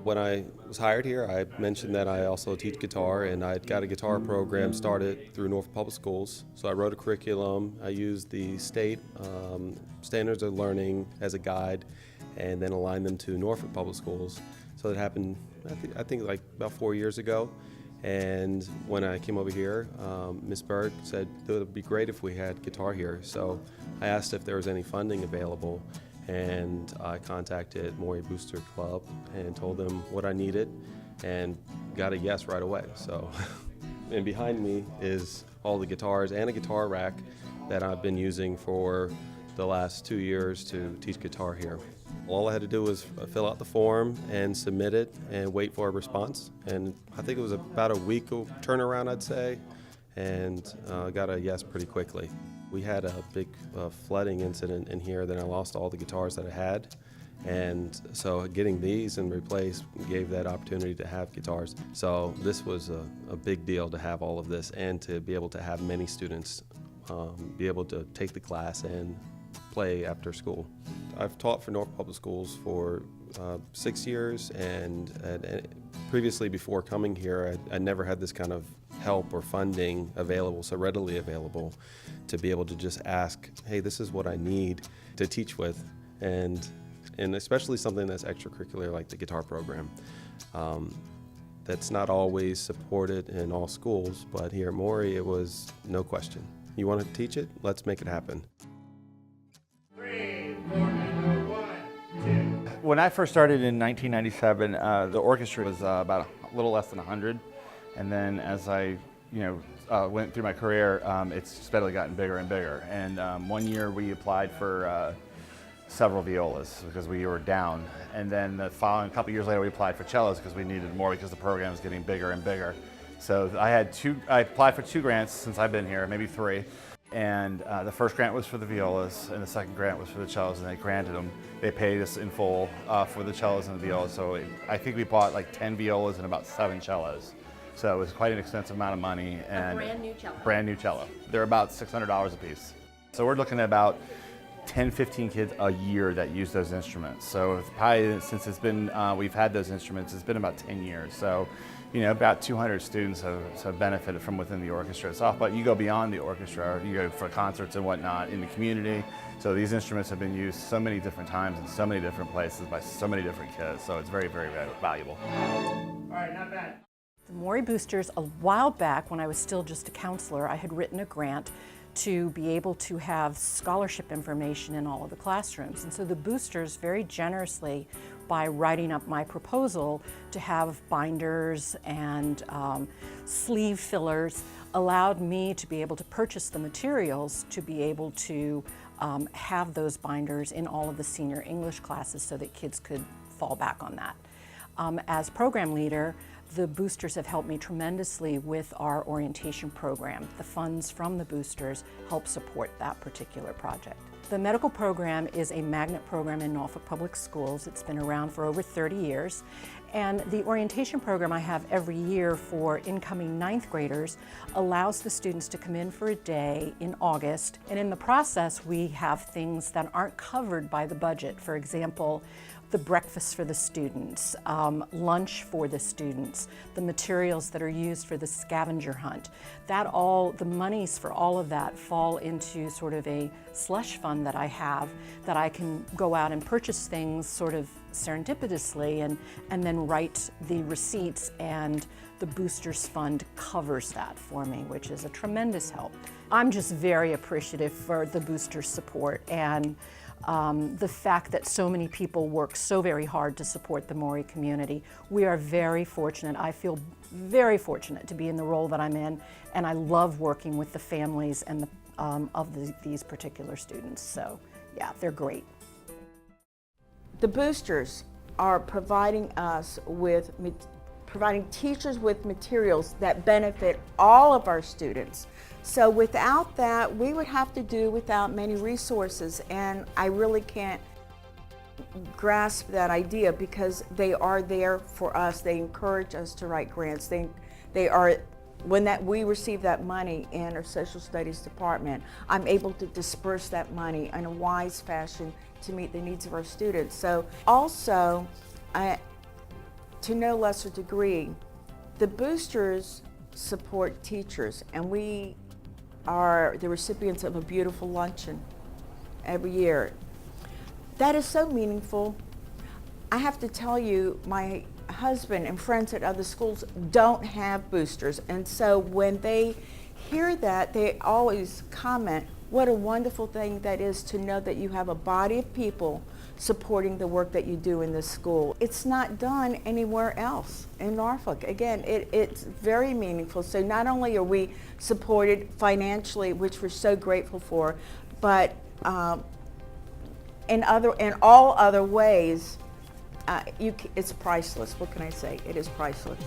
When I was hired here, I mentioned that I also teach guitar, and I'd got a guitar program started through Norfolk Public Schools. So I wrote a curriculum. I used the state standards of learning as a guide, and then aligned them to Norfolk Public Schools. So it happened, I think like about 4 years ago. And when I came over here, Ms. Berg said it would be great if we had guitar here. So I asked if there was any funding available, and I contacted Maury Booster Club and told them what I needed and got a yes right away. So, and behind me is all the guitars and a guitar rack that I've been using for the last 2 years to teach guitar here. All I had to do was fill out the form and submit it and wait for a response. And I think it was about a week of turnaround, I'd say, and got a yes pretty quickly. We had a big flooding incident in here, then I lost all the guitars that I had. And so getting these and replaced gave that opportunity to have guitars. So this was a big deal to have all of this and to be able to have many students be able to take the class and play after school. I've taught for Norfolk Public Schools for 6 years, and previously before coming here, I never had this kind of help or funding available, so readily available, to be able to just ask, hey, this is what I need to teach with, and especially something that's extracurricular like the guitar program. That's not always supported in all schools, but here at Maury it was no question. You want to teach it? Let's make it happen. When I first started in 1997, the orchestra was about a little less than 100, and then as I went through my career, it's steadily gotten bigger and bigger. And one year we applied for several violas because we were down, and then the following couple years later we applied for cellos because we needed more because the program was getting bigger and bigger. So I applied for 2 grants since I've been here, maybe 3. And the first grant was for the violas, and the second grant was for the cellos, and they granted them. They paid us in full for the cellos and the violas, so I think we bought like 10 violas and about 7 cellos. So it was quite an expensive amount of money. And a brand new cello. Brand new cello. They're about $600 a piece. So we're looking at about 10, 15 kids a year that use those instruments. So it's probably, since it's been, we've had those instruments, it's been about 10 years. So, about 200 students have benefited from within the orchestra itself, but you go beyond the orchestra, you go for concerts and whatnot in the community. So these instruments have been used so many different times in so many different places by so many different kids. So it's very, very valuable. All right, not bad. The Maury Boosters, a while back when I was still just a counselor, I had written a grant to be able to have scholarship information in all of the classrooms. And so the Boosters very generously, by writing up my proposal to have binders and sleeve fillers, allowed me to be able to purchase the materials to be able to have those binders in all of the senior English classes so that kids could fall back on that. As program leader, the Boosters have helped me tremendously with our orientation program. The funds from the Boosters help support that particular project. The medical program is a magnet program in Norfolk Public Schools. It's been around for over 30 years. And the orientation program I have every year for incoming 9th graders allows the students to come in for a day in August. And in the process, we have things that aren't covered by the budget. For example, the breakfast for the students, lunch for the students, the materials that are used for the scavenger hunt. The monies for all of that fall into sort of a slush fund that I have that I can go out and purchase things sort of serendipitously and then write the receipts, and the Boosters Fund covers that for me, which is a tremendous help. I'm just very appreciative for the Boosters support and the fact that so many people work so very hard to support the Maury community. We are very fortunate. I feel very fortunate to be in the role that I'm in, and I love working with the families and these particular students. So yeah, they're great. The Boosters are providing teachers with materials that benefit all of our students. So without that, we would have to do without many resources, and I really can't grasp that idea because they are there for us. They encourage us to write grants. When we receive that money in our social studies department, I'm able to disperse that money in a wise fashion to meet the needs of our students. So also, to no lesser degree, the boosters support teachers, and we are the recipients of a beautiful luncheon every year. That is so meaningful. I have to tell you, my husband and friends at other schools don't have boosters, and so when they hear that, they always comment, what a wonderful thing that is to know that you have a body of people supporting the work that you do in this school. It's not done anywhere else in Norfolk. Again, it's very meaningful. So not only are we supported financially, which we're so grateful for, but in all other ways, it's priceless. What can I say? It is priceless.